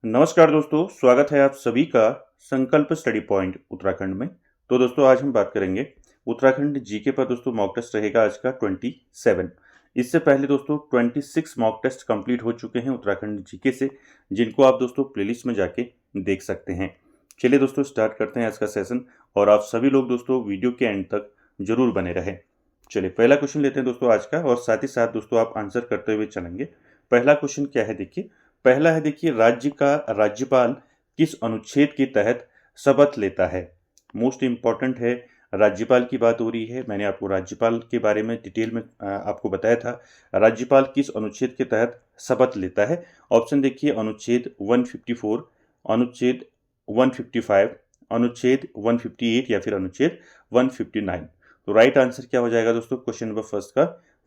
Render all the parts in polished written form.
नमस्कार दोस्तों, स्वागत है आप सभी का संकल्प स्टडी पॉइंट उत्तराखंड में। तो दोस्तों आज हम बात करेंगे उत्तराखंड जीके पर। दोस्तों मॉक टेस्ट रहेगा आज का 27। इससे पहले दोस्तों 26 मॉक टेस्ट कंप्लीट हो चुके हैं उत्तराखंड जीके से, जिनको आप दोस्तों प्लेलिस्ट में जाके देख सकते हैं। चलिए दोस्तों स्टार्ट करते हैं आज का सेशन, और आप सभी लोग दोस्तों वीडियो के एंड तक जरूर बने रहें। चलिए पहला क्वेश्चन लेते हैं दोस्तों आज का, और साथ ही साथ दोस्तों आप आंसर करते हुए चलेंगे। पहला क्वेश्चन क्या है देखिए, पहला है देखिए, राज्य का राज्यपाल किस अनुच्छेद के तहत शपथ लेता है। मोस्ट इंपॉर्टेंट है, राज्यपाल की बात हो रही है। मैंने आपको राज्यपाल के बारे में डिटेल में आपको बताया था। राज्यपाल किस अनुच्छेद के तहत शपथ लेता है। ऑप्शन देखिए, अनुच्छेद 154, अनुच्छेद 155, अनुच्छेद 158 या फिर अनुच्छेद 159। तो राइट आंसर क्या हो जाएगा दोस्तों क्वेश्चन नंबर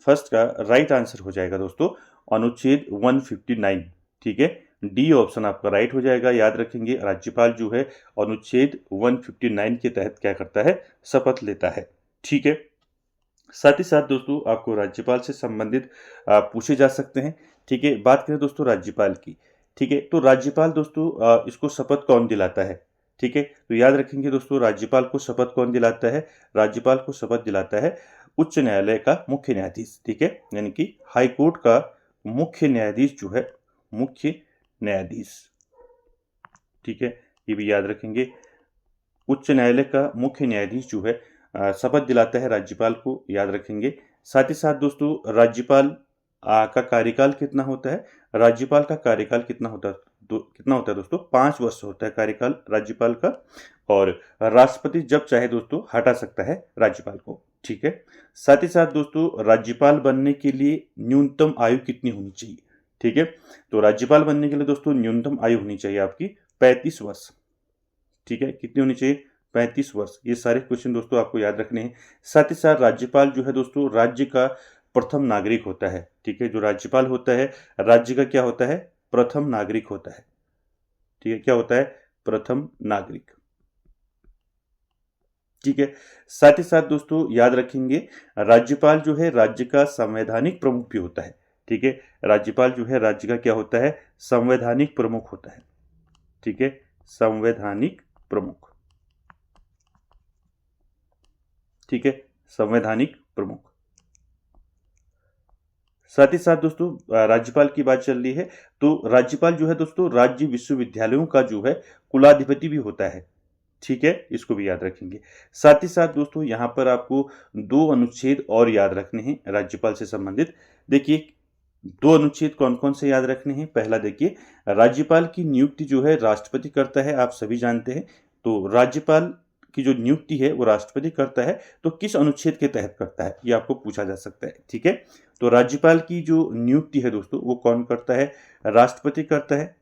फर्स्ट का राइट आंसर हो जाएगा दोस्तों अनुच्छेद 159। ठीक है, डी ऑप्शन आपका राइट हो जाएगा। याद रखेंगे, राज्यपाल जो है अनुच्छेद 159 के तहत क्या करता है, शपथ लेता है। ठीक है, साथ ही साथ दोस्तों आपको राज्यपाल से संबंधित पूछे जा सकते हैं। ठीक है, बात करें दोस्तों राज्यपाल की। ठीक है, तो राज्यपाल दोस्तों इसको शपथ कौन दिलाता है। ठीक है, तो याद रखेंगे दोस्तों, राज्यपाल को शपथ कौन दिलाता है। राज्यपाल को शपथ दिलाता है उच्च न्यायालय का मुख्य न्यायाधीश। ठीक है, यानी कि हाई कोर्ट का मुख्य न्यायाधीश जो है, मुख्य न्यायाधीश। ठीक है, ये भी याद रखेंगे, उच्च न्यायालय का मुख्य न्यायाधीश जो है शपथ दिलाता है राज्यपाल को। याद रखेंगे। साथ ही साथ दोस्तों राज्यपाल का कार्यकाल कितना होता है। राज्यपाल का कार्यकाल कितना होता है, कितना होता है दोस्तों, 5 वर्ष होता है कार्यकाल राज्यपाल का। और राष्ट्रपति जब चाहे दोस्तों हटा सकता है राज्यपाल को। ठीक है, साथ ही साथ दोस्तों राज्यपाल बनने के लिए न्यूनतम आयु कितनी होनी चाहिए। ठीक है, तो राज्यपाल बनने के लिए दोस्तों न्यूनतम आयु होनी चाहिए आपकी 35 वर्ष। ठीक है, कितनी होनी चाहिए, 35 वर्ष। ये सारे क्वेश्चन दोस्तों आपको याद रखने हैं। साथ ही साथ राज्यपाल जो है दोस्तों राज्य का प्रथम नागरिक होता है। ठीक है, जो राज्यपाल होता है राज्य का क्या होता है, प्रथम नागरिक होता है। ठीक है, क्या होता है, प्रथम नागरिक। ठीक है, साथ ही साथ दोस्तों याद रखेंगे, राज्यपाल जो है राज्य का संवैधानिक प्रमुख भी होता है। ठीक है, राज्यपाल जो है राज्य का क्या होता है, संवैधानिक प्रमुख होता है। ठीक है, संवैधानिक प्रमुख। ठीक है, संवैधानिक प्रमुख। साथ ही साथ दोस्तों राज्यपाल की बात चल रही है, तो राज्यपाल जो है दोस्तों राज्य विश्वविद्यालयों का जो है कुलाधिपति भी होता है। ठीक है, इसको भी याद रखेंगे। साथ ही साथ दोस्तों यहाँ पर आपको 2 अनुच्छेद और याद रखने हैं राज्यपाल से संबंधित। देखिए 2 अनुच्छेद कौन कौन से याद रखने हैं। पहला देखिए, राज्यपाल की नियुक्ति जो है राष्ट्रपति करता है, आप सभी जानते हैं। तो राज्यपाल की जो नियुक्ति है वो राष्ट्रपति करता है, तो किस अनुच्छेद के तहत करता है, ये आपको पूछा जा सकता है। ठीक है, तो राज्यपाल की जो नियुक्ति है दोस्तों वो कौन करता है, राष्ट्रपति करता है।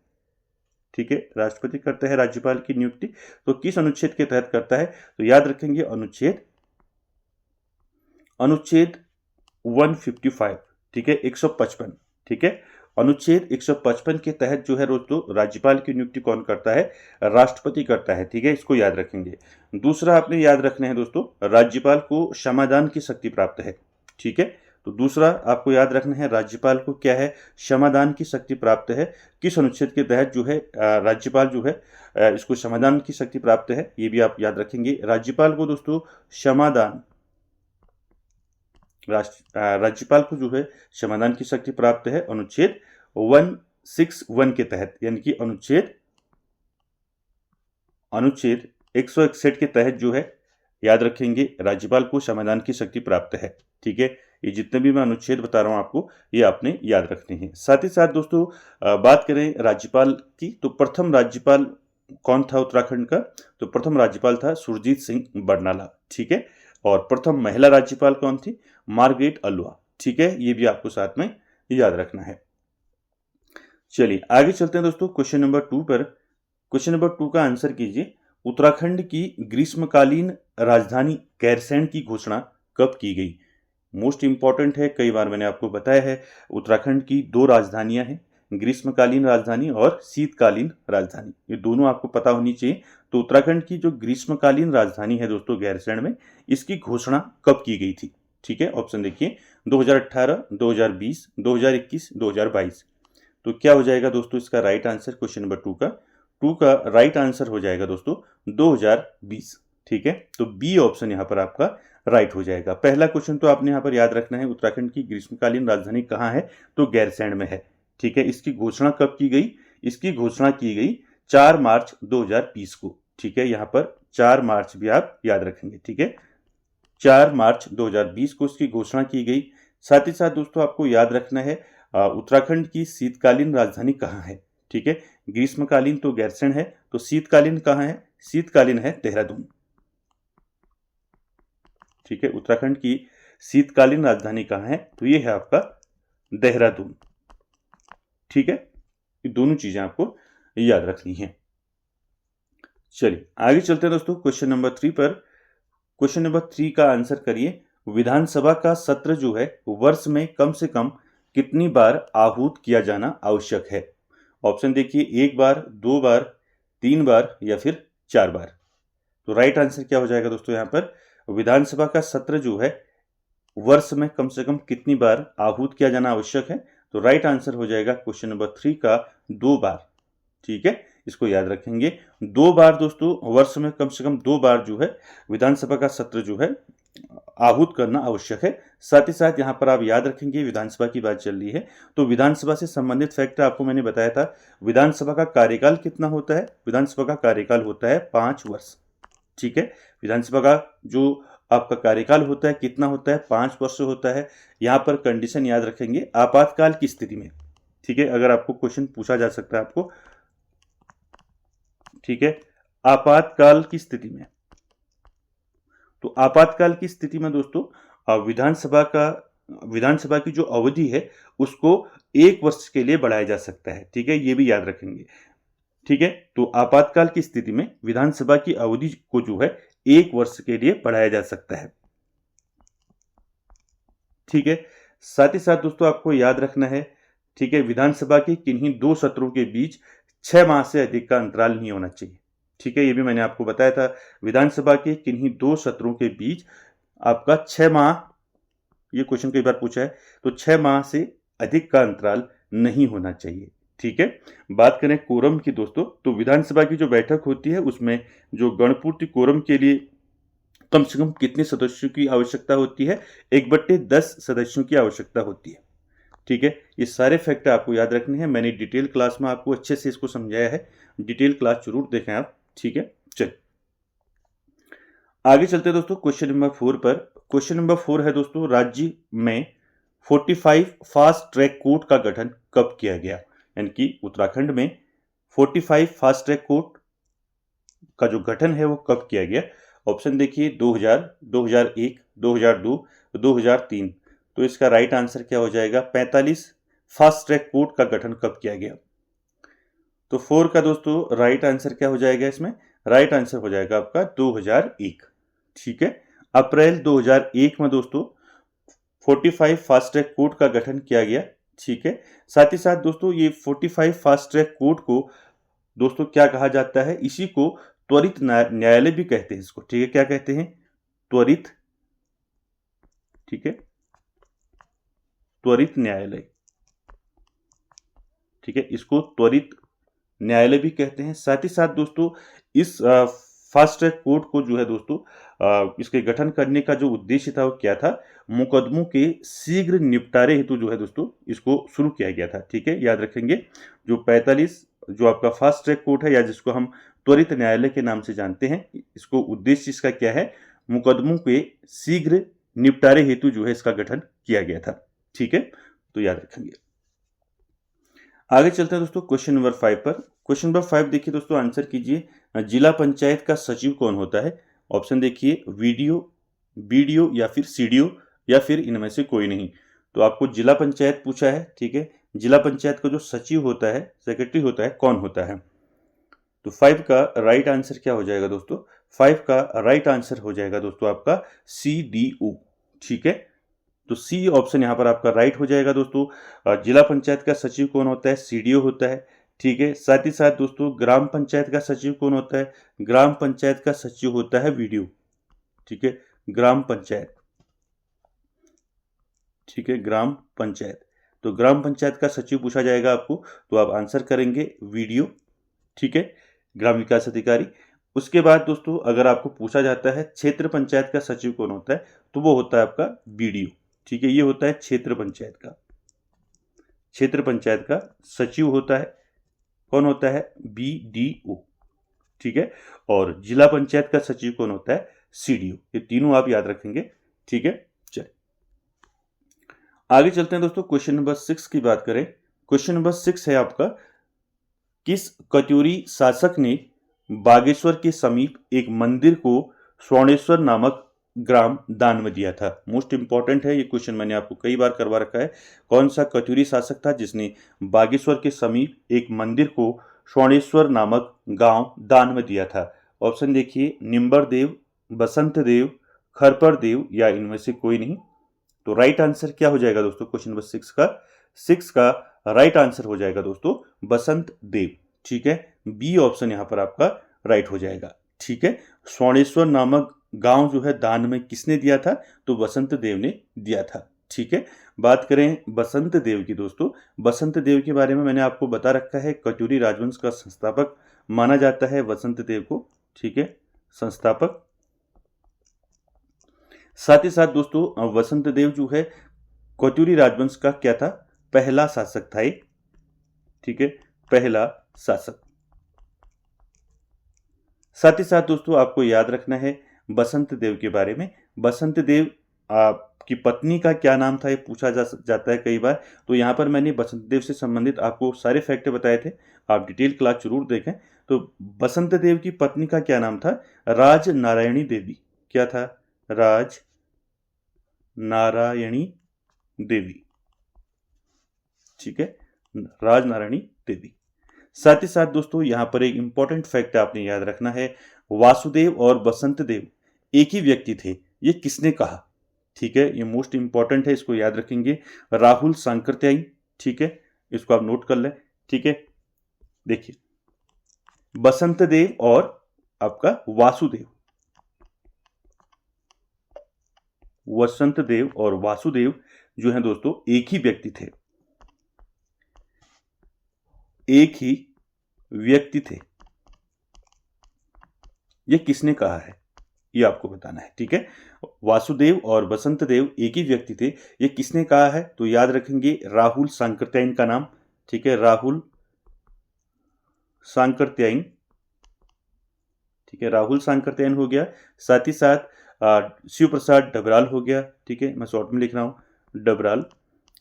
ठीक है, राष्ट्रपति करता है राज्यपाल की नियुक्ति। तो किस अनुच्छेद के तहत करता है, तो याद रखेंगे अनुच्छेद 155। ठीक है, 155। ठीक है, अनुच्छेद 155 के तहत जो है दोस्तों राज्यपाल की नियुक्ति कौन करता है, राष्ट्रपति करता है। ठीक है, इसको याद रखेंगे। दूसरा आपने याद रखना है दोस्तों, राज्यपाल को क्षमादान की शक्ति प्राप्त है। ठीक है, तो दूसरा आपको याद रखना है, राज्यपाल को क्या है, क्षमादान की शक्ति प्राप्त है। किस अनुच्छेद के तहत जो है राज्यपाल जो है इसको क्षमादान की शक्ति प्राप्त है, ये भी आप याद रखेंगे। राज्यपाल को दोस्तों क्षमादान, राज्यपाल को जो है क्षमादान की शक्ति प्राप्त है अनुच्छेद 161 के तहत, यानी कि अनुच्छेद 161 के तहत जो है याद रखेंगे राज्यपाल को क्षमादान की शक्ति प्राप्त है। ठीक है, ये जितने भी मैं अनुच्छेद बता रहा हूं आपको ये आपने याद रखने हैं। साथ ही साथ दोस्तों बात करें राज्यपाल की, तो प्रथम राज्यपाल कौन था उत्तराखंड का, तो प्रथम राज्यपाल था सुरजीत सिंह बरनाला। ठीक है, और प्रथम महिला राज्यपाल कौन थी, मार्गरेट अल्वा। ठीक है, ये भी आपको साथ में याद रखना है। चलिए आगे चलते हैं दोस्तों क्वेश्चन नंबर 2 पर। क्वेश्चन नंबर 2 का आंसर कीजिए, उत्तराखंड की ग्रीष्मकालीन राजधानी गैरसैंण की घोषणा कब की गई। मोस्ट इंपॉर्टेंट है, कई बार मैंने आपको बताया है, उत्तराखंड की 2 राजधानियां हैं, ग्रीष्मकालीन राजधानी और शीतकालीन राजधानी, ये दोनों आपको पता होनी चाहिए। तो उत्तराखंड की जो ग्रीष्मकालीन राजधानी है दोस्तों गैरसैंण में, इसकी घोषणा कब की गई थी। ठीक है, ऑप्शन देखिए, 2018, 2020, 2021, 2022। तो क्या हो जाएगा दोस्तों इसका राइट आंसर क्वेश्चन नंबर 2 का राइट आंसर हो जाएगा दोस्तों 2020। ठीक है, तो बी ऑप्शन यहाँ पर आपका राइट हो जाएगा। पहला क्वेश्चन तो आपने यहाँ पर याद रखना है, उत्तराखंड की ग्रीष्मकालीन राजधानी कहाँ है, तो गैरसैंण में है। ठीक है, इसकी घोषणा कब की गई, इसकी घोषणा की गई 4 मार्च 2020 को। ठीक है, यहाँ पर 4 मार्च भी आप याद रखेंगे। ठीक है, 4 मार्च 2020 को इसकी घोषणा की गई। साथ ही साथ दोस्तों आपको याद रखना है उत्तराखंड की शीतकालीन राजधानी कहाँ है। ठीक है, ग्रीष्मकालीन तो गैरसैंण है, तो शीतकालीन कहाँ है, शीतकालीन है देहरादून। ठीक है, उत्तराखंड की शीतकालीन राजधानी कहाँ है, तो ये है आपका देहरादून। ठीक है, ये दोनों चीजें आपको याद रखनी है। चलिए आगे चलते हैं दोस्तों क्वेश्चन नंबर 3 पर। क्वेश्चन नंबर 3 का आंसर करिए। विधानसभा का सत्र जो है वर्ष में कम से कम कितनी बार आहूत किया जाना आवश्यक है। ऑप्शन देखिए, 1 बार, 2 बार, 3 बार या फिर 4 बार। तो राइट आंसर क्या हो जाएगा दोस्तों, यहाँ पर विधानसभा का सत्र जो है वर्ष में कम से कम कितनी बार आहूत किया जाना आवश्यक है। तो राइट आंसर हो जाएगा क्वेश्चन नंबर 3 का 2 बार। ठीक है, इसको याद रखेंगे, 2 बार दोस्तों, वर्ष में कम से कम 2 बार जो है विधानसभा का सत्र जो है आहूत करना आवश्यक है। साथ ही साथ यहाँ पर आप याद रखेंगे, विधानसभा की बात चल रही है तो विधानसभा से संबंधित फैक्ट आपको मैंने बताया था। विधानसभा का कार्यकाल कितना होता है, विधानसभा का कार्यकाल होता है 5 वर्ष। ठीक है, विधानसभा का जो आपका कार्यकाल होता है कितना होता है, 5 वर्ष होता है। यहाँ पर कंडीशन याद रखेंगे, आपातकाल की स्थिति में। ठीक है, अगर आपको क्वेश्चन पूछा जा सकता है आपको, ठीक है, आपातकाल की स्थिति में, तो आपातकाल की स्थिति में दोस्तों विधानसभा की जो अवधि है उसको 1 वर्ष के लिए बढ़ाया जा सकता है। ठीक है, ये भी याद रखेंगे। ठीक है, तो आपातकाल की स्थिति में विधानसभा की अवधि को जो है 1 वर्ष के लिए बढ़ाया जा सकता है। ठीक है, साथ ही साथ दोस्तों आपको याद रखना है, ठीक है, विधानसभा के किन्हीं 2 सत्रों के बीच 6 माह से अधिक का अंतराल नहीं होना चाहिए। ठीक है, ये भी मैंने आपको बताया था, विधानसभा के किन्हीं 2 सत्रों के बीच आपका 6 माह, ये क्वेश्चन कई बार पूछा है, तो 6 माह से अधिक का अंतराल नहीं होना चाहिए। ठीक है, बात करें कोरम की दोस्तों, तो विधानसभा की जो बैठक होती है उसमें जो गणपूर्ति कोरम के लिए कम से कम कितने सदस्यों की आवश्यकता होती है, 1/10 सदस्यों की आवश्यकता होती है। ठीक है, ये सारे फैक्ट आपको याद रखने हैं, मैंने डिटेल क्लास में आपको अच्छे से इसको समझाया है, डिटेल क्लास जरूर देखें आप। ठीक है, चलिए आगे चलते हैं दोस्तों क्वेश्चन नंबर 4 पर। क्वेश्चन नंबर 4 है दोस्तों, राज्य में 45 फास्ट ट्रैक कोर्ट का गठन कब किया गया, यानी कि उत्तराखंड में 45 फास्ट ट्रैक कोर्ट का जो गठन है वो कब किया गया। ऑप्शन देखिए, 2000, 2001, 2002, 2003। तो इसका राइट आंसर क्या हो जाएगा, 45 फास्ट ट्रैक कोर्ट का गठन कब किया गया। तो 4 का दोस्तों राइट आंसर क्या हो जाएगा, इसमें राइट आंसर हो जाएगा आपका 2001। ठीक है, अप्रैल 2001 में दोस्तों 45 फास्ट ट्रैक कोर्ट का गठन किया गया। ठीक है, साथ ही साथ दोस्तों ये 45 फास्ट ट्रैक कोर्ट को दोस्तों क्या कहा जाता है, इसी को त्वरित न्यायालय भी कहते हैं इसको। ठीक है, क्या कहते हैं, त्वरित, ठीक है, त्वरित न्यायालय। ठीक है, इसको त्वरित न्यायालय भी कहते हैं। साथ ही साथ दोस्तों इस फास्ट ट्रैक कोर्ट को जो है दोस्तों इसके गठन करने का जो उद्देश्य था वो क्या था, मुकदमों के शीघ्र निपटारे हेतु जो है दोस्तों इसको शुरू किया गया था। ठीक है, याद रखेंगे, जो 45 जो आपका फास्ट ट्रैक कोर्ट है या जिसको हम त्वरित न्यायालय के नाम से जानते हैं, इसको उद्देश्य इसका क्या है, मुकदमों के शीघ्र निपटारे हेतु जो है इसका गठन किया गया था। ठीक है, तो याद रखेंगे। आगे चलते हैं दोस्तों क्वेश्चन नंबर 5 पर। क्वेश्चन नंबर 5 देखिए दोस्तों, आंसर कीजिए, जिला पंचायत का सचिव कौन होता है। ऑप्शन देखिए, वीडियो, बीडीओ या फिर सीडीओ या फिर इनमें से कोई नहीं। तो आपको जिला पंचायत पूछा है। ठीक है, जिला पंचायत का जो सचिव होता है, सेक्रेटरी होता है, कौन होता है। तो 5 का राइट आंसर क्या हो जाएगा दोस्तों, 5 का राइट आंसर हो जाएगा दोस्तों आपका सीडीओ। ठीक है, तो सी ऑप्शन यहाँ पर आपका राइट हो जाएगा दोस्तों। जिला पंचायत का सचिव कौन होता है, सीडीओ होता है। ठीक है, साथ ही साथ दोस्तों ग्राम पंचायत का सचिव कौन होता है, ग्राम पंचायत का सचिव होता है वीडियो। ठीक है, ग्राम पंचायत, ठीक है, ग्राम पंचायत। तो ग्राम पंचायत का सचिव पूछा जाएगा आपको, तो आप आंसर करेंगे वीडियो, ठीक है, ग्राम विकास अधिकारी। उसके बाद दोस्तों अगर आपको पूछा जाता है क्षेत्र पंचायत का सचिव कौन होता है, तो वो होता है आपका बीडीओ, ठीक है, ये होता है क्षेत्र पंचायत का। क्षेत्र पंचायत का सचिव होता है, कौन होता है, बीडीओ, ठीक है। और जिला पंचायत का सचिव कौन होता है, सीडीओ। ये तीनों आप याद रखेंगे, ठीक है। चलिए आगे चलते हैं दोस्तों, क्वेश्चन नंबर 6 की बात करें। क्वेश्चन नंबर 6 है आपका, किस कत्यूरी शासक ने बागेश्वर के समीप एक मंदिर को स्वर्णेश्वर नामक ग्राम दान में दिया था? मोस्ट इंपॉर्टेंट है ये क्वेश्चन, मैंने आपको कई बार करवा रखा है। कौन सा कत्यूरी शासक था जिसने बागेश्वर के समीप एक मंदिर को स्वर्णेश्वर नामक गांव दान में दिया था? ऑप्शन देखिए, निम्बर देव, बसंत देव, खरपर देव या इनमें से कोई नहीं। तो राइट आंसर क्या हो जाएगा दोस्तों क्वेश्चन नंबर 6 का राइट आंसर हो जाएगा दोस्तों बसंत देव, ठीक है। बी ऑप्शन यहां पर आपका राइट हो जाएगा, ठीक है। स्वर्णेश्वर नामक गांव जो है दान में किसने दिया था, तो बसंत देव ने दिया था, ठीक है। बात करें बसंत देव की दोस्तों, बसंत देव के बारे में मैंने आपको बता रखा है, कत्यूरी राजवंश का संस्थापक माना जाता है बसंत देव को, ठीक है, संस्थापक। साथ ही साथ दोस्तों बसंत देव जो है कत्यूरी राजवंश का क्या था, पहला शासक था एक, ठीक है, पहला शासक। साथ ही साथ दोस्तों आपको याद रखना है बसंत देव के बारे में, बसंत देव की पत्नी का क्या नाम था, ये पूछा जाता है कई बार। तो यहाँ पर मैंने बसंत देव से संबंधित आपको सारे फैक्ट बताए थे, आप डिटेल क्लास जरूर देखें। तो बसंत देव की पत्नी का क्या नाम था, राज नारायणी देवी। क्या था, राज नारायणी देवी, ठीक है, राज नारायणी देवी। साथ ही साथ दोस्तों यहां पर एक इंपॉर्टेंट फैक्ट आपने याद रखना है, वासुदेव और बसंत देव एक ही व्यक्ति थे, ये किसने कहा, ठीक है, ये मोस्ट इंपॉर्टेंट है, इसको याद रखेंगे, राहुल सांकृत्यायन, ठीक है, इसको आप नोट कर लें, ठीक है। देखिए बसंत देव और आपका वासुदेव, वसंत देव और वासुदेव जो है दोस्तों एक ही व्यक्ति थे, एक ही व्यक्ति थे, ये किसने कहा है, ये आपको बताना है, ठीक है। वासुदेव और बसंत देव एक ही व्यक्ति थे, ये किसने कहा है, तो याद रखेंगे राहुल सांकृत्यायन का नाम, ठीक है, राहुल सांकृत्यायन, ठीक है, राहुल सांकृत्यायन हो गया। साथ ही साथ शिव प्रसाद डबराल हो गया, ठीक है, मैं शॉर्ट में लिख रहा हूं, डबराल,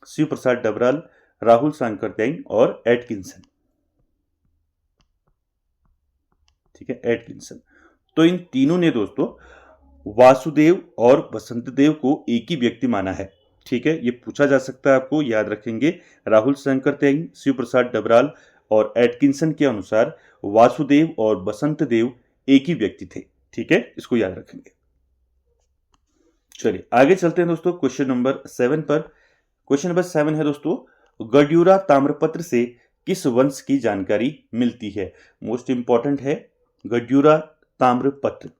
शिव प्रसाद डबराल, राहुल सांकृत्यायन और एटकिंसन, ठीक है, एटकिंसन। तो इन तीनों ने दोस्तों वासुदेव और बसंत देव को एक ही व्यक्ति माना है, ठीक है, ये पूछा जा सकता है आपको, याद रखेंगे राहुल सांकृत्यायन, शिव प्रसाद डबराल और एटकिंसन के अनुसार वासुदेव और बसंत देव एक ही व्यक्ति थे, ठीक है, इसको याद रखेंगे। चलिए आगे चलते हैं दोस्तों क्वेश्चन नंबर 7 पर। क्वेश्चन नंबर 7 है दोस्तों, गड्यूरा ताम्रपत्र से किस वंश की जानकारी मिलती है? मोस्ट इंपॉर्टेंट है, गड्यूरा ताम्रपत्र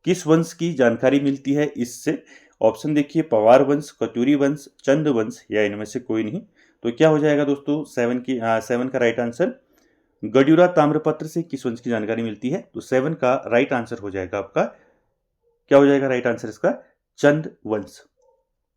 किस वंश की जानकारी मिलती है इससे? ऑप्शन देखिए, पवार वंश, कत्यूरी वंश, चंद वंश या इनमें से कोई नहीं। तो क्या हो जाएगा दोस्तों 7 का राइट आंसर, गड्यूरा ताम्रपत्र से किस वंश की जानकारी मिलती है? तो 7 का राइट आंसर हो जाएगा आपका, क्या हो जाएगा राइट आंसर इसका, चंद वंश,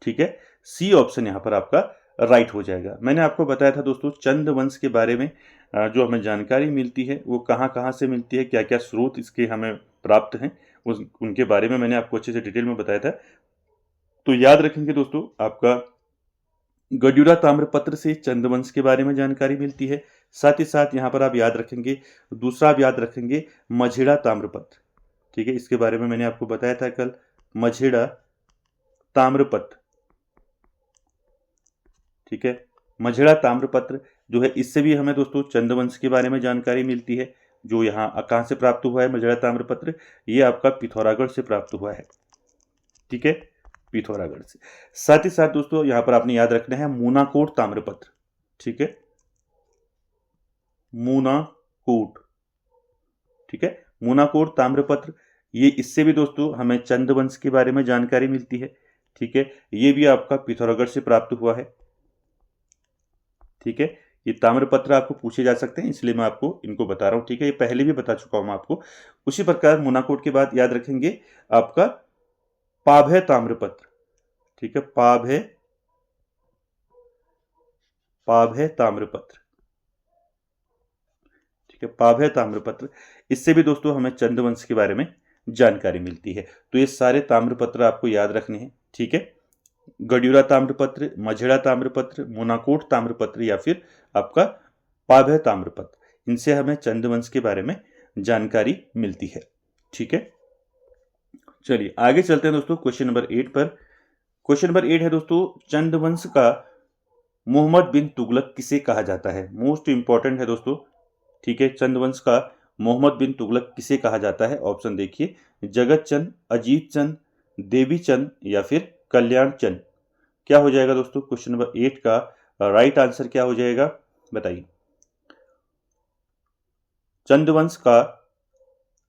ठीक है। सी ऑप्शन यहां पर आपका राइट हो जाएगा। मैंने आपको बताया था दोस्तों चंद वंश के बारे में, जो हमें जानकारी मिलती है वो कहां कहां से मिलती है, क्या क्या स्रोत इसके हमें प्राप्त हैं, उनके बारे में मैंने आपको अच्छे से डिटेल में बताया था। तो याद रखेंगे दोस्तों, आपका गड्यूरा ताम्रपत्र से चंद वंश के बारे में जानकारी मिलती है। साथ ही साथ यहां पर आप याद रखेंगे, दूसरा आप याद रखेंगे मझेड़ा ताम्रपत्र, ठीक है, इसके बारे में मैंने आपको बताया था कल, मझेड़ा ताम्रपत्र, ठीक है, मझेड़ा ताम्रपत्र जो है इससे भी हमें दोस्तों चंद्रवंश के बारे में जानकारी मिलती है। जो यहाँ कहाँ से प्राप्त हुआ है मझेड़ा ताम्रपत्र, ये आपका पिथौरागढ़ से प्राप्त हुआ है, ठीक है, पिथौरागढ़ से। साथ ही साथ दोस्तों यहाँ पर आपने याद रखना है मूनाकोट ताम्रपत्र, ठीक है, मूनाकोट, ठीक है, मूनाकोट ताम्रपत्र, ये इससे भी दोस्तों हमें चंद्रवंश के बारे में जानकारी मिलती है, ठीक है, ये भी आपका पिथौरागढ़ से प्राप्त हुआ है। ठीक है, ये ताम्रपत्र आपको पूछे जा सकते हैं, इसलिए मैं आपको इनको बता रहा हूँ। ठीक है, ये पहले भी बता चुका हूँ मैं आपको। उसी प्रकार मोनाकोट के बाद याद रखेंगे आपका पाभय ताम्रपत्र। ठीक है, पाभय ताम्रपत्र। ठीक है, पाभय ताम्रपत्र, इससे भी दोस्तों हमें चंद्रवंश के बारे में जानकारी मिलती है। तो ये सारे ताम्रपत्र आपको याद रखने हैं। ठीक है, गड्यूरा ताम्रपत्र, मझेड़ा ताम्रपत्र, मोनाकोट ताम्रपत्र या फिर आपका पाभय ताम्रपत्र, इनसे हमें चंद्रवंश के बारे में जानकारी मिलती है। ठीक है, चलिए आगे चलते हैं दोस्तों क्वेश्चन नंबर 8 पर। क्वेश्चन नंबर 8 है दोस्तों, चंद्रवंश का मोहम्मद बिन तुगलक किसे कहा जाता है? मोस्ट इंपॉर्टेंट है दोस्तों। ठीक है, चंद्रवंश का मोहम्मद बिन तुगलक किसे कहा जाता है? ऑप्शन देखिए, जगत चंद, अजीत चंद, देवी चंद या फिर कल्याण चंद। क्या हो जाएगा दोस्तों क्वेश्चन नंबर 8 का राइट आंसर क्या हो जाएगा, बताइए। चंद्रवंश का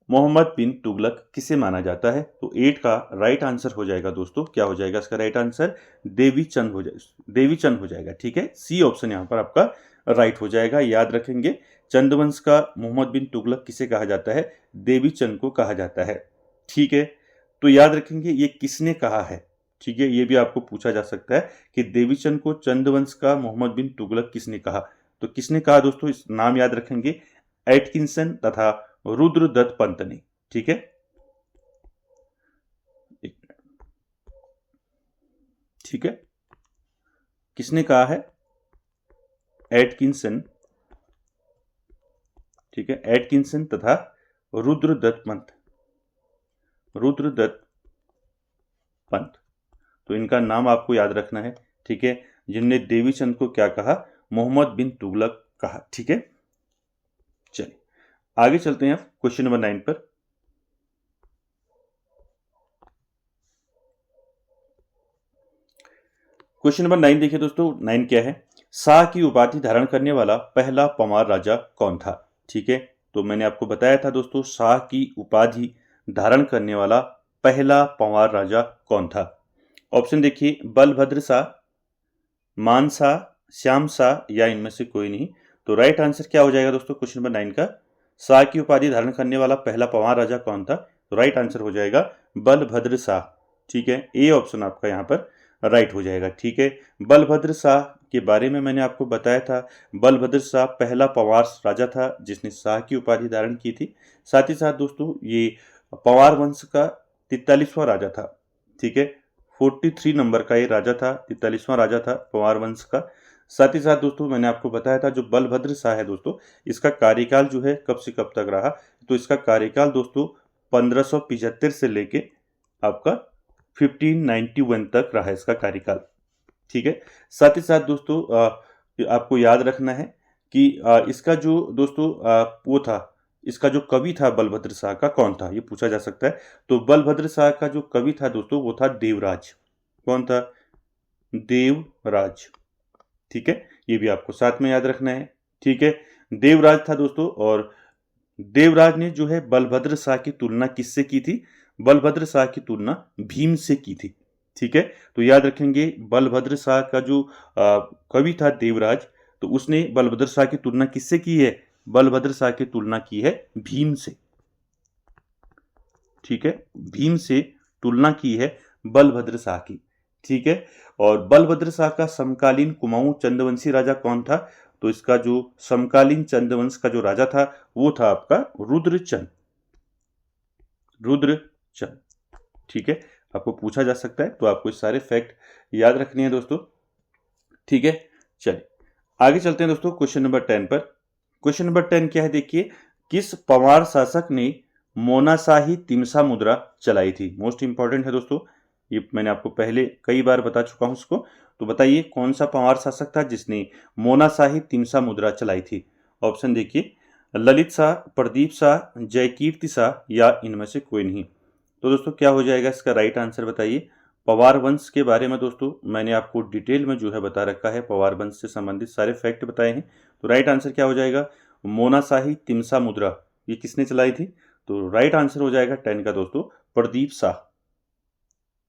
मोहम्मद बिन तुगलक किसे माना जाता है? तो 8 का राइट आंसर हो जाएगा दोस्तों, क्या हो जाएगा इसका राइट आंसर? देवी चंद हो जाएगा, देवी चंद हो जाएगा। ठीक है, सी ऑप्शन यहां पर आपका राइट हो जाएगा। याद रखेंगे, चंद्रवंश का मोहम्मद बिन तुगलक किसे कहा जाता है? देवी चंद को कहा जाता है। ठीक है, तो याद रखेंगे ये किसने कहा है। ठीक है, ये भी आपको पूछा जा सकता है कि देवीचंद को चंद्रवंश का मोहम्मद बिन तुगलक किसने कहा। तो किसने कहा दोस्तों, इस नाम याद रखेंगे, एटकिंसन तथा रुद्रदत्त पंत ने। ठीक है, ठीक है, किसने कहा है? एटकिंसन। ठीक है, एटकिंसन तथा रुद्रदत्त पंत, रुद्रदत्त पंत, तो इनका नाम आपको याद रखना है। ठीक है, जिनने देवीचंद को क्या कहा? मोहम्मद बिन तुगलक कहा। ठीक है, चलिए आगे चलते हैं क्वेश्चन नंबर 9 पर। क्वेश्चन नंबर 9 देखिए दोस्तों, 9 क्या है? शाह की उपाधि धारण करने वाला पहला पंवार राजा कौन था? ठीक है, तो मैंने आपको बताया था दोस्तों, शाह की उपाधि धारण करने वाला पहला पंवार राजा कौन था? ऑप्शन देखिए, बलभद्र शाह, मान शाह, श्याम शाह या इनमें से कोई नहीं। तो राइट आंसर क्या हो जाएगा दोस्तों क्वेश्चन नंबर 9 का? शाह की उपाधि धारण करने वाला पहला पंवार राजा कौन था? तो राइट आंसर हो जाएगा बलभद्र शाह। ठीक है, ए ऑप्शन आपका यहाँ पर राइट हो जाएगा। ठीक है, बलभद्र शाह के बारे में मैंने आपको बताया था, बलभद्र शाह पहला पंवार राजा था जिसने शाह की उपाधि धारण की थी। साथ ही साथ दोस्तों ये पंवार वंश का 43वां राजा था। ठीक है, 43 नंबर का ये राजा था, 43वां राजा था पंवार वंश का। साथ ही साथ दोस्तों मैंने आपको बताया था, जो बलभद्र शाह है दोस्तों, इसका कार्यकाल जो है कब से कब तक रहा? तो इसका कार्यकाल दोस्तों 1575 से लेके आपका 1591 तक रहा इसका कार्यकाल। ठीक है, साथ ही साथ दोस्तों आपको याद रखना है कि इसका जो दोस्तों वो था, इसका जो कवि था बलभद्र शाह का, कौन था, ये पूछा जा सकता है। तो बलभद्र शाह का जो कवि था दोस्तों वो था देवराज। कौन था? देवराज। ठीक है, ये भी आपको साथ में याद रखना है। ठीक है, देवराज था दोस्तों, और देवराज ने जो है बलभद्र शाह की तुलना किससे की थी? बलभद्र शाह की तुलना भीम से की थी। ठीक है, तो याद रखेंगे, बलभद्र शाह का जो कवि था देवराज, तो उसने बलभद्र शाह की तुलना किससे की है? बलभद्र शाह की तुलना की है भीम से। ठीक है, भीम से तुलना की है बलभद्र शाह की। ठीक है, और बलभद्र शाह का समकालीन कुमाऊं चंद्रवंशी राजा कौन था? तो इसका जो समकालीन चंद्रवंश का जो राजा था वो था आपका रुद्रचंद। रुद्रचंद। ठीक है, आपको पूछा जा सकता है, तो आपको सारे फैक्ट याद रखने हैं दोस्तों। ठीक है, चलिए आगे चलते हैं दोस्तों क्वेश्चन नंबर 10 पर। क्वेश्चन नंबर 10 क्या है देखिए, किस पंवार शासक ने मोनाशाही तिमसा मुद्रा चलाई थी? मोस्ट इंपॉर्टेंट है दोस्तों, ये मैंने आपको पहले कई बार बता चुका हूं इसको। तो बताइए कौन सा पंवार शासक था जिसने मोनाशाही तिमसा मुद्रा चलाई थी? ऑप्शन देखिए, ललित शाह, प्रदीप शाह, जयकीर्ति शाह या इनमें से कोई नहीं। तो दोस्तों क्या हो जाएगा इसका राइट आंसर, बताइए। पवार वंश के बारे में दोस्तों मैंने आपको डिटेल में जो है बता रखा है, पवार वंश से संबंधित सारे फैक्ट बताए हैं। तो राइट आंसर क्या हो जाएगा? मोनाशाही तिमसा मुद्रा ये किसने चलाई थी? तो राइट आंसर हो जाएगा 10 का दोस्तों, प्रदीप शाह।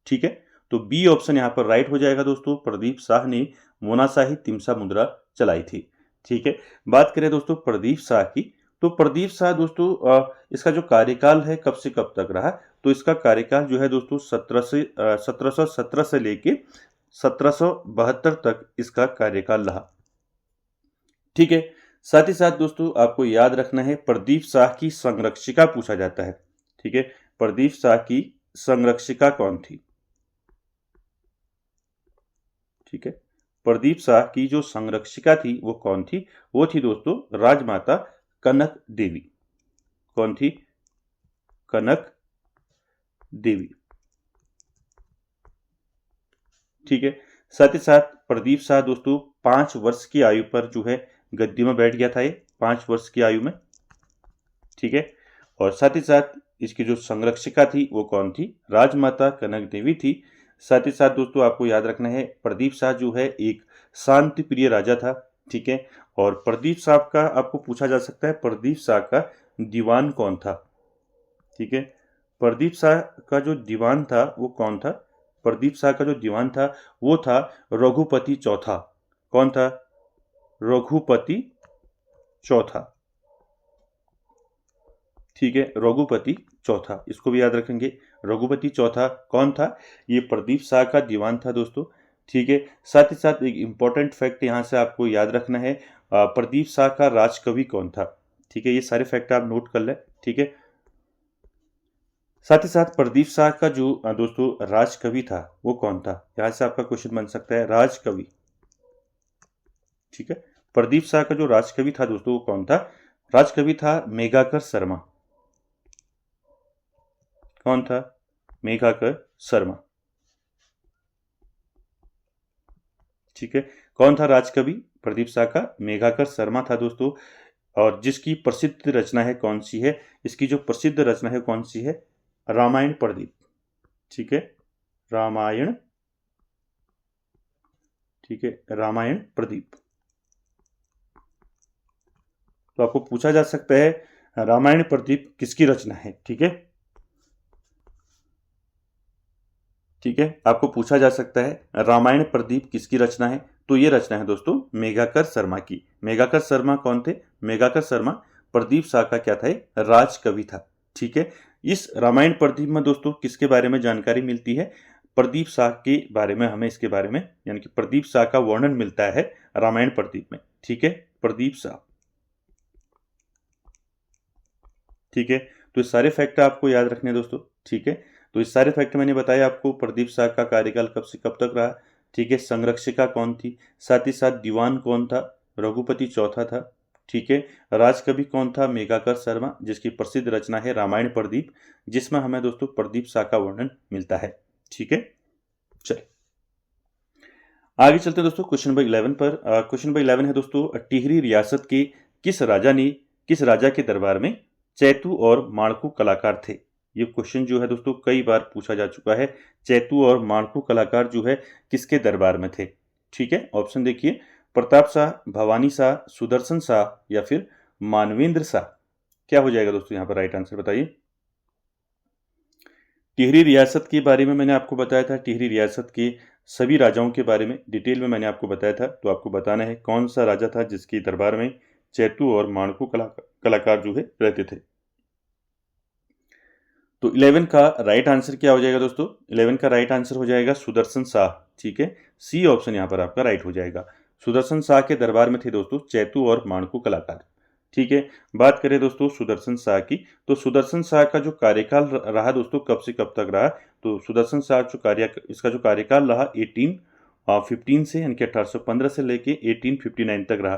ठीक है, तो बी ऑप्शन यहाँ पर राइट हो जाएगा दोस्तों। प्रदीप शाह ने मोनाशाही तिमसा मुद्रा चलाई थी। ठीक है, बात करें दोस्तों प्रदीप शाह की, तो प्रदीप शाह दोस्तों इसका जो कार्यकाल है कब से कब तक रहा, तो इसका कार्यकाल जो है दोस्तों 1717 से लेके 1772 तक इसका कार्यकाल रहा। ठीक है, साथ ही साथ दोस्तों आपको याद रखना है प्रदीप शाह की संरक्षिका पूछा जाता है। ठीक है, प्रदीप शाह की संरक्षिका कौन थी? ठीक है, प्रदीप शाह की जो संरक्षिका थी वो कौन थी? वो थी दोस्तों राजमाता कनक देवी। कौन थी? कनक देवी। ठीक है, साथ ही साथ प्रदीप शाह दोस्तों 5 वर्ष की आयु पर जो है गद्दी में बैठ गया था, ये 5 वर्ष की आयु में। ठीक है, और साथ ही साथ इसकी जो संरक्षिका थी वो कौन थी? राजमाता कनक देवी थी। साथ ही साथ दोस्तों आपको याद रखना है प्रदीप शाह जो है एक शांति प्रिय राजा था। ठीक है, और प्रदीप शाह का आपको पूछा जा सकता है प्रदीप शाह का दीवान कौन था? ठीक है, प्रदीप शाह का जो दीवान था वो कौन था? प्रदीप शाह का जो दीवान था वो था रघुपति चौथा। कौन था? रघुपति चौथा। ठीक है, रघुपति चौथा, इसको भी याद रखेंगे। रघुपति चौथा कौन था? ये प्रदीप शाह का दीवान था दोस्तों। ठीक है, साथ ही साथ एक इंपॉर्टेंट फैक्ट यहाँ से आपको याद रखना है, प्रदीप शाह का राजकवि कौन था? ठीक है, ये सारे फैक्ट आप नोट कर लें। ठीक है, साथ ही साथ प्रदीप शाह का जो दोस्तों राजकवि था वो कौन था? यहाँ से आपका क्वेश्चन बन सकता है राजकवि। ठीक है, प्रदीप शाह का जो राजकवि था दोस्तों वो कौन था? राजकवि था मेघाकर शर्मा। कौन था? मेघाकर शर्मा। ठीक है, कौन था राजकवि प्रदीप शाह का? मेघाकर शर्मा था दोस्तों। और जिसकी प्रसिद्ध रचना है कौन सी है? इसकी जो प्रसिद्ध रचना है कौन सी है? रामायण प्रदीप। ठीक है, रामायण। ठीक है, रामायण प्रदीप। तो आपको पूछा जा सकता है रामायण प्रदीप किसकी रचना है? ठीक है, ठीक है, आपको पूछा जा सकता है रामायण प्रदीप किसकी रचना है? तो ये रचना है दोस्तों मेघाकर शर्मा की। मेघाकर शर्मा कौन थे? मेघाकर शर्मा प्रदीप शाह का क्या था? राजकवि था। ठीक है, इस रामायण प्रदीप में दोस्तों किसके बारे में जानकारी मिलती है? प्रदीप शाह के बारे में हमें इसके बारे में यानी कि प्रदीप शाह का वर्णन मिलता है रामायण प्रदीप में। ठीक है, प्रदीप शाह। ठीक है, तो ये सारे फैक्ट आपको याद रखने दोस्तों। ठीक है, तो इस सारे फैक्ट मैंने बताया आपको। प्रदीप शाह का कार्यकाल कब से कब तक रहा? ठीक है, संरक्षिका कौन थी? साथ ही साथ दीवान कौन था? रघुपति चौथा था। ठीक है, राजकवि कौन था? मेघाकर शर्मा, जिसकी प्रसिद्ध रचना है रामायण प्रदीप, जिसमें हमें दोस्तों प्रदीप शाह का वर्णन मिलता है। ठीक है, चलिए आगे चलते हैं दोस्तों क्वेश्चन नंबर 11 पर। क्वेश्चन नंबर 11 है दोस्तों, टिहरी रियासत के किस राजा के दरबार में चैतू और माणकू कलाकार थे? ये क्वेश्चन जो है दोस्तों कई बार पूछा जा चुका है। चैतू और माणकू कलाकार जो है किसके दरबार में थे? ठीक है, ऑप्शन देखिए, प्रताप शाह, भवानी शाह, सुदर्शन शाह या फिर मानवेंद्र शाह। क्या हो जाएगा दोस्तों यहाँ पर राइट आंसर बताइए। टिहरी रियासत के बारे में मैंने आपको बताया था। टिहरी रियासत के सभी राजाओं के बारे में डिटेल में मैंने आपको बताया था। तो आपको बताना है कौन सा राजा था जिसके दरबार में चैतू और माणकू कलाकार जो है रहते थे। तो 11 का राइट आंसर क्या हो जाएगा दोस्तों? 11 का राइट आंसर हो जाएगा सुदर्शन शाह। ठीक है, सी ऑप्शन यहाँ पर आपका राइट हो जाएगा। सुदर्शन शाह के दरबार में थे दोस्तों चैतू और माणकू कलाकार। ठीक है, बात करें दोस्तों सुदर्शन शाह की, तो सुदर्शन शाह का जो कार्यकाल रहा दोस्तों कब से कब तक रहा? तो सुदर्शन शाह इसका जो कार्यकाल रहा 1815 से यानी कि 1815 से लेके 1859 तक रहा।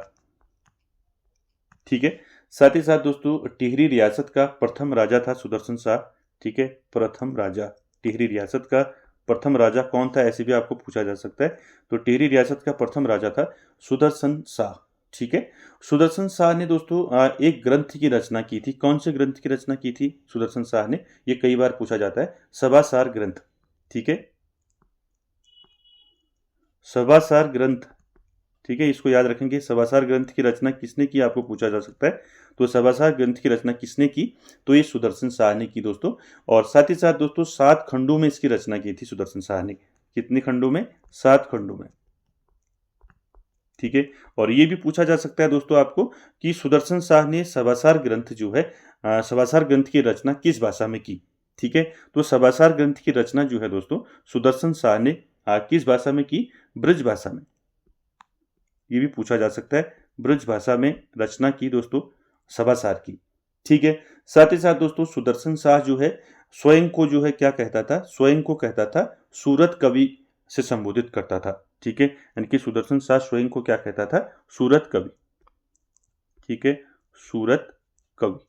ठीक है, साथ ही साथ दोस्तों टिहरी रियासत का प्रथम राजा था सुदर्शन शाह। ठीक है, प्रथम राजा, टिहरी रियासत का प्रथम राजा कौन था ऐसे भी आपको पूछा जा सकता है। तो टिहरी रियासत का प्रथम राजा था सुदर्शन शाह। ठीक है, सुदर्शन शाह ने दोस्तों एक ग्रंथ की रचना की थी। कौन से ग्रंथ की रचना की थी सुदर्शन शाह ने? ये कई बार पूछा जाता है, सभासार ग्रंथ। ठीक है, सभासार ग्रंथ। ठीक है, इसको याद रखेंगे। सभासार ग्रंथ की रचना किसने की आपको पूछा जा सकता है। तो सभासार ग्रंथ की रचना किसने की? तो ये सुदर्शन शाह ने की दोस्तों। और साथ ही साथ दोस्तों 7 खंडों में इसकी रचना की थी सुदर्शन शाह ने। कितने खंडों में? 7 खंडों में। ठीक है। और ये भी पूछा जा सकता है दोस्तों आपको कि सुदर्शन शाह ने सभासार ग्रंथ जो है सभासार ग्रंथ की रचना किस भाषा में की? ठीक है। तो सभासार ग्रंथ की रचना जो है दोस्तों सुदर्शन शाह ने किस भाषा में की? ब्रज भाषा में। ये भी पूछा जा सकता है, ब्रज भाषा में रचना की दोस्तों सभासार की। ठीक है। साथ ही साथ दोस्तों सुदर्शन शाह जो है स्वयं को जो है क्या कहता था? स्वयं को कहता था सूरत कवि से संबोधित करता था। ठीक है। यानी कि सुदर्शन शाह स्वयं को क्या कहता था? सूरत कवि। ठीक है, सूरत कवि।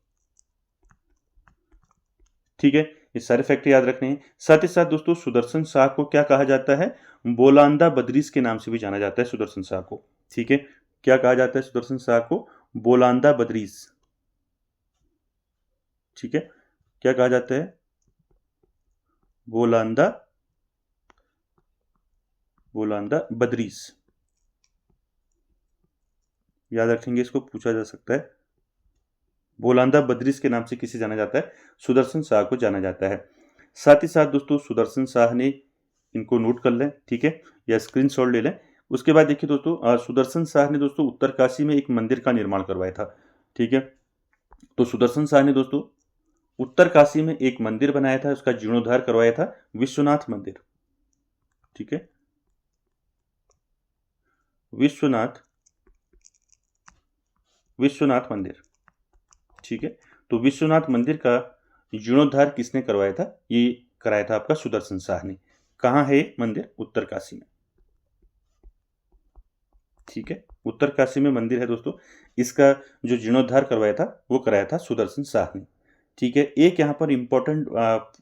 ठीक है, ये सारे फैक्ट याद रखने हैं। साथ ही साथ दोस्तों सुदर्शन शाह को क्या कहा जाता है? बोलांदा बद्रीस के नाम से भी जाना जाता है सुदर्शन शाह को। ठीक है, क्या कहा जाता है सुदर्शन शाह को? बोलांदा बद्रीस। ठीक है, क्या कहा जाता है? बोलांदा बद्रीस। याद रखेंगे, इसको पूछा जा सकता है। बोलांदा बद्रीस के नाम से किसे जाना जाता है? सुदर्शन शाह को जाना जाता है। साथ ही साथ दोस्तों सुदर्शन शाह ने, इनको नोट कर लें, ठीक है, या स्क्रीनशॉट ले लें। उसके बाद देखिए दोस्तों सुदर्शन शाह ने दोस्तों उत्तरकाशी में एक मंदिर का निर्माण करवाया था। ठीक है, तो सुदर्शन शाह ने दोस्तों उत्तरकाशी में एक मंदिर बनाया था, उसका जीर्णोद्धार करवाया था, विश्वनाथ मंदिर। ठीक है, विश्वनाथ मंदिर। ठीक है, तो विश्वनाथ मंदिर का जीर्णोद्धार किसने करवाया था? ये कराया था आपका सुदर्शन शाह ने। कहाँ है ये मंदिर? उत्तरकाशी में। ठीक है, उत्तरकाशी में मंदिर है दोस्तों। इसका जो जीर्णोद्धार करवाया था वो कराया था सुदर्शन शाह ने। ठीक है, एक यहाँ पर इंपॉर्टेंट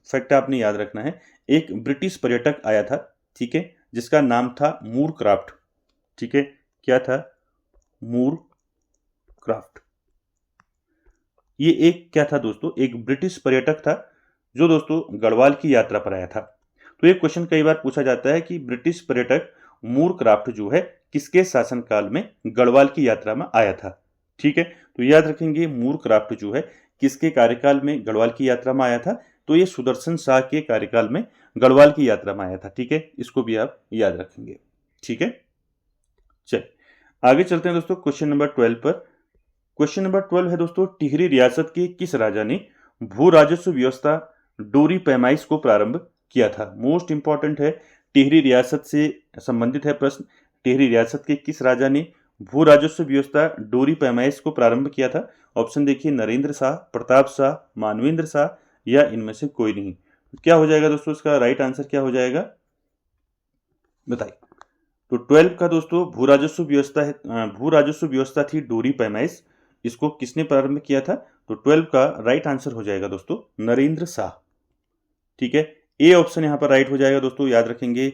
फैक्ट आपने याद रखना है। एक ब्रिटिश पर्यटक आया था, ठीक है, जिसका नाम था मूर क्राफ्ट। ठीक है, क्या था? मूर क्राफ्ट। ये एक क्या था दोस्तों? एक ब्रिटिश पर्यटक था जो दोस्तों गढ़वाल की यात्रा पर आया था। तो ये क्वेश्चन कई बार पूछा जाता है कि ब्रिटिश पर्यटक मूर क्राफ्ट जो है किसके शासनकाल में गढ़वाल की यात्रा में आया था? ठीक है, तो याद रखेंगे मूर क्राफ्ट जो है किसके कार्यकाल में गढ़वाल की यात्रा में आया था? तो ये सुदर्शन शाह के कार्यकाल में गढ़वाल की यात्रा में आया था। ठीक है, इसको भी आप याद रखेंगे। ठीक है, चल आगे चलते हैं दोस्तों क्वेश्चन नंबर 12 पर। क्वेश्चन नंबर 12 है दोस्तों, टिहरी रियासत के किस राजा ने भू राजस्व व्यवस्था डोरी पैमाइश को प्रारंभ किया था? मोस्ट इंपॉर्टेंट है, टिहरी रियासत से संबंधित है प्रश्न। टिहरी रियासत के किस राजा ने भू राजस्व व्यवस्था डोरी पैमाइश को प्रारंभ किया था? ऑप्शन देखिए, नरेंद्र शाह, प्रताप शाह, मानवेंद्र शाह, या इनमें से कोई नहीं। क्या हो जाएगा दोस्तों? इसका राइट आंसर क्या हो जाएगा, बताइए। तो 12 का दोस्तों भू राजस्व व्यवस्था थी डोरी पैमाइश। इसको किसने प्रारंभ किया था? तो 12 का राइट आंसर हो जाएगा दोस्तों नरेंद्र शाह। ठीक है, ए ऑप्शन यहां पर राइट हो जाएगा दोस्तों। याद रखेंगे,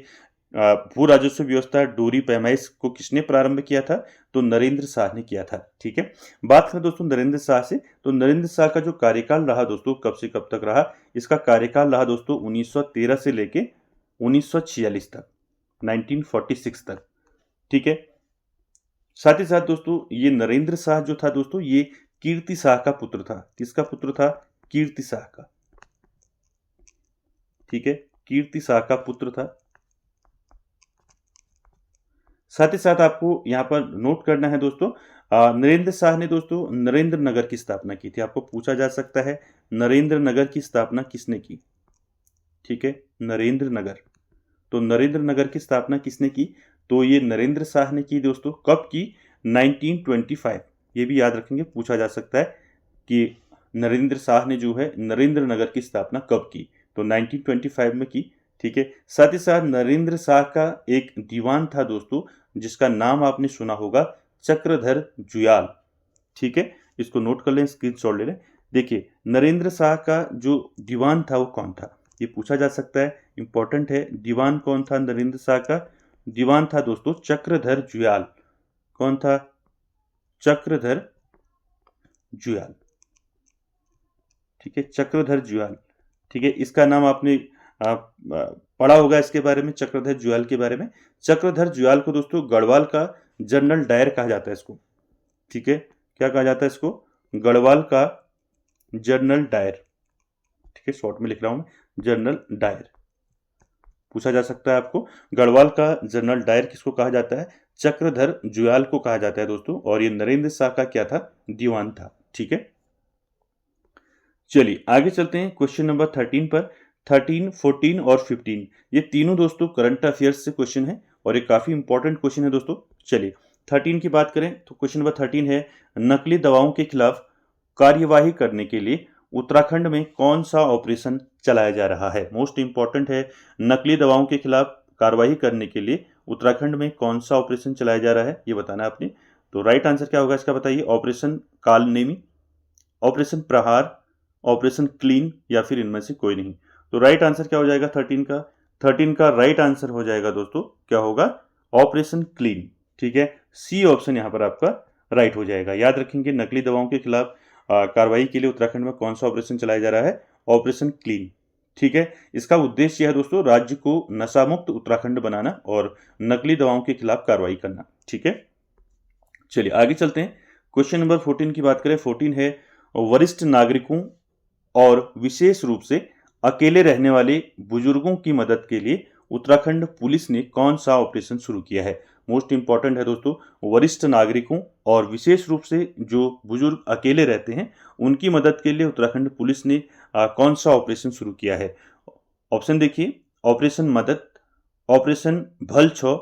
भू राजस्व व्यवस्था डोरी पैमाइश को किसने प्रारंभ किया था? तो नरेंद्र शाह ने किया था। ठीक है, बात करें दोस्तों नरेंद्र शाह से, तो नरेंद्र शाह का जो कार्यकाल रहा दोस्तों कब से कब तक रहा? इसका कार्यकाल रहा दोस्तों 1913 से लेके 1946 तक, 1946 तक। ठीक है, साथ ही साथ दोस्तों ये नरेंद्र शाह जो था दोस्तों ये कीर्ति शाह का पुत्र था। किसका पुत्र था? कीर्ति शाह का। ठीक है, कीर्ति शाह का पुत्र था। साथ ही साथ आपको यहां पर नोट करना है दोस्तों, नरेंद्र शाह ने दोस्तों नरेंद्र नगर की स्थापना की थी। आपको पूछा जा सकता है नरेंद्र नगर की स्थापना किसने की? ठीक है, नरेंद्र नगर। तो नरेंद्र नगर की स्थापना किसने की? तो ये नरेंद्र शाह ने की दोस्तों। कब की? 1925। ये भी याद रखेंगे, पूछा जा सकता है कि नरेंद्र शाह ने जो है नरेंद्र नगर की स्थापना कब की? तो 1925 में की। ठीक है, साथ ही साथ नरेंद्र शाह का एक दीवान था दोस्तों जिसका नाम आपने सुना होगा, चक्रधर जुयाल। ठीक है, इसको नोट कर लें, स्क्रीनशॉट ले लें। देखिए नरेंद्र शाह का जो दीवान था वो कौन था? ये पूछा जा सकता है, इंपॉर्टेंट है। दीवान कौन था नरेंद्र शाह का? दीवान था दोस्तों चक्रधर जुयाल। कौन था? चक्रधर जुयाल। ठीक है, चक्रधर जुयाल। ठीक है, इसका नाम आपने पढ़ा होगा इसके बारे में, चक्रधर जुयाल के बारे में। चक्रधर जुयाल को दोस्तों गढ़वाल का जनरल डायर कहा जाता है इसको। ठीक है, क्या कहा जाता है इसको? गढ़वाल का जनरल डायर। ठीक है, शॉर्ट में लिख रहा हूं मैं, जनरल डायर। पूछा जा सकता है आपको। गढ़वाल का जनरल डायर किसको कहा जाता है? चक्रधर जुयाल को कहा जाता है दोस्तों, और ये नरेंद्र शाह का क्या था? दीवान था। ठीक है, चलिए आगे चलते हैं क्वेश्चन नंबर 13 पर। 13, 14 और 15 ये तीनों दोस्तों करंट अफेयर्स से क्वेश्चन है और ये काफी इंपॉर्टेंट क्वेश्चन है दोस्तों। चलिए 13 की बात करें तो क्वेश्चन नंबर 13 है, नकली दवाओं के खिलाफ कार्यवाही करने के लिए उत्तराखंड में कौन सा ऑपरेशन चलाया जा रहा है? मोस्ट इंपॉर्टेंट है, नकली दवाओं के खिलाफ कार्रवाई करने के लिए उत्तराखंड में कौन सा ऑपरेशन चलाया जा रहा है, ये बताना है आपने। तो राइट आंसर क्या होगा इसका बताइए। ऑपरेशन कालनेमी, ऑपरेशन प्रहार, ऑपरेशन क्लीन, या फिर इनमें से कोई नहीं। तो राइट आंसर क्या हो जाएगा 13 का? 13 का राइट आंसर हो जाएगा दोस्तों, क्या होगा? Operation clean. ठीक है, सी ऑप्शन यहां पर आपका राइट हो जाएगा। याद रखेंगे, नकली दवाओं के खिलाफ कार्रवाई के लिए उत्तराखंड में कौन सा ऑपरेशन चलाया जा रहा है? Operation clean. ठीक है, इसका उद्देश्य है दोस्तों राज्य को नशा मुक्त उत्तराखंड बनाना और नकली दवाओं के खिलाफ कार्रवाई करना। ठीक है, चलिए आगे चलते हैं। क्वेश्चन नंबर 14 की बात करें। 14 है, वरिष्ठ नागरिकों और विशेष रूप से अकेले रहने वाले बुजुर्गों की मदद के लिए उत्तराखंड पुलिस ने कौन सा ऑपरेशन शुरू किया है? मोस्ट इंपॉर्टेंट है दोस्तों, वरिष्ठ नागरिकों और विशेष रूप से जो बुजुर्ग अकेले रहते हैं उनकी मदद के लिए उत्तराखंड पुलिस ने कौन सा ऑपरेशन शुरू किया है? ऑप्शन देखिए, ऑपरेशन मदद, ऑपरेशन भल छौ,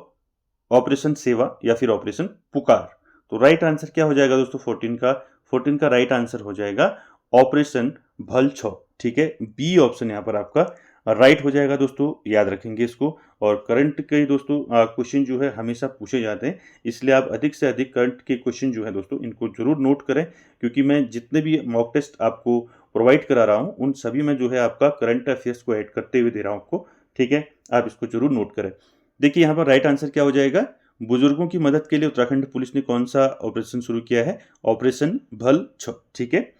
ऑपरेशन सेवा, या फिर ऑपरेशन पुकार। तो राइट आंसर क्या हो जाएगा दोस्तों 14 का? 14 का राइट आंसर हो जाएगा ऑपरेशन भल छौ। ठीक है, बी ऑप्शन यहाँ पर आपका राइट हो जाएगा दोस्तों, याद रखेंगे इसको। और करंट के दोस्तों क्वेश्चन जो है हमेशा पूछे जाते हैं, इसलिए आप अधिक से अधिक करंट के क्वेश्चन जो है दोस्तों इनको जरूर नोट करें, क्योंकि मैं जितने भी मॉक टेस्ट आपको प्रोवाइड करा रहा हूँ उन सभी में जो है आपका करंट अफेयर्स को ऐड करते हुए दे रहा हूँ आपको। ठीक है, आप इसको जरूर नोट करें। देखिए यहाँ पर राइट आंसर क्या हो जाएगा? बुजुर्गों की मदद के लिए उत्तराखंड पुलिस ने कौन सा ऑपरेशन शुरू किया है? ऑपरेशन भल छौ। ठीक है,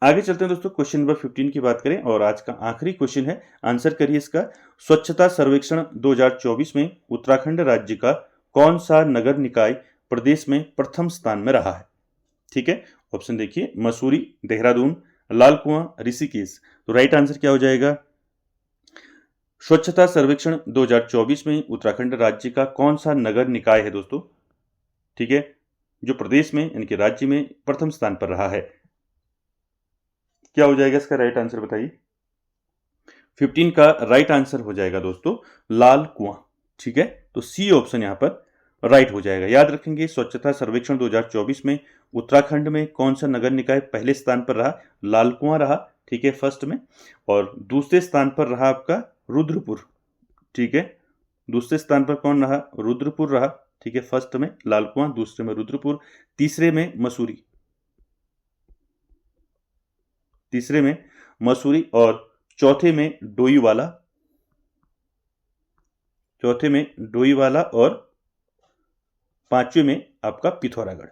आगे चलते हैं दोस्तों। क्वेश्चन नंबर 15 की बात करें और आज का आखिरी क्वेश्चन है, आंसर करिए इसका। स्वच्छता सर्वेक्षण 2024 में उत्तराखंड राज्य का कौन सा नगर निकाय प्रदेश में प्रथम स्थान में रहा है? ठीक है, ऑप्शन देखिए, मसूरी, देहरादून, लाल कुआं, ऋषिकेश। तो राइट आंसर क्या हो जाएगा? स्वच्छता सर्वेक्षण 2024 में उत्तराखंड राज्य का कौन सा नगर निकाय है दोस्तों? ठीक है, जो प्रदेश में यानी कि राज्य में प्रथम स्थान पर रहा है, क्या हो जाएगा इसका राइट आंसर बताइए। 15 का राइट आंसर हो जाएगा दोस्तों लाल कुआं। ठीक है, तो सी ऑप्शन यहां पर राइट हो जाएगा। याद रखेंगे, स्वच्छता सर्वेक्षण 2024 में उत्तराखंड में कौन सा नगर निकाय पहले स्थान पर रहा? लाल कुआं रहा। ठीक है, फर्स्ट में। और दूसरे स्थान पर रहा आपका रुद्रपुर। ठीक है, दूसरे स्थान पर कौन रहा? रुद्रपुर रहा। ठीक है, फर्स्ट में लाल कुआं, दूसरे में रुद्रपुर, तीसरे में मसूरी, तीसरे में मसूरी, और चौथे में डोईवाला, चौथे में डोईवाला, और पांचवे में आपका पिथौरागढ़।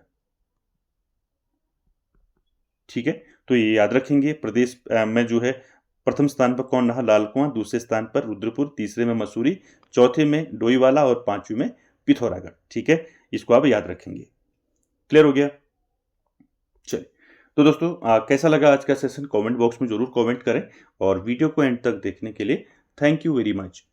ठीक है, तो ये याद रखेंगे, प्रदेश में जो है प्रथम स्थान पर कौन रहा? लाल कुआं, दूसरे स्थान पर रुद्रपुर, तीसरे में मसूरी, चौथे में डोईवाला और पांचवे में पिथौरागढ़। ठीक है, इसको आप याद रखेंगे। क्लियर हो गया? चलिए, तो दोस्तों कैसा लगा आज का सेशन? कमेंट बॉक्स में जरूर कमेंट करें और वीडियो को एंड तक देखने के लिए थैंक यू वेरी मच।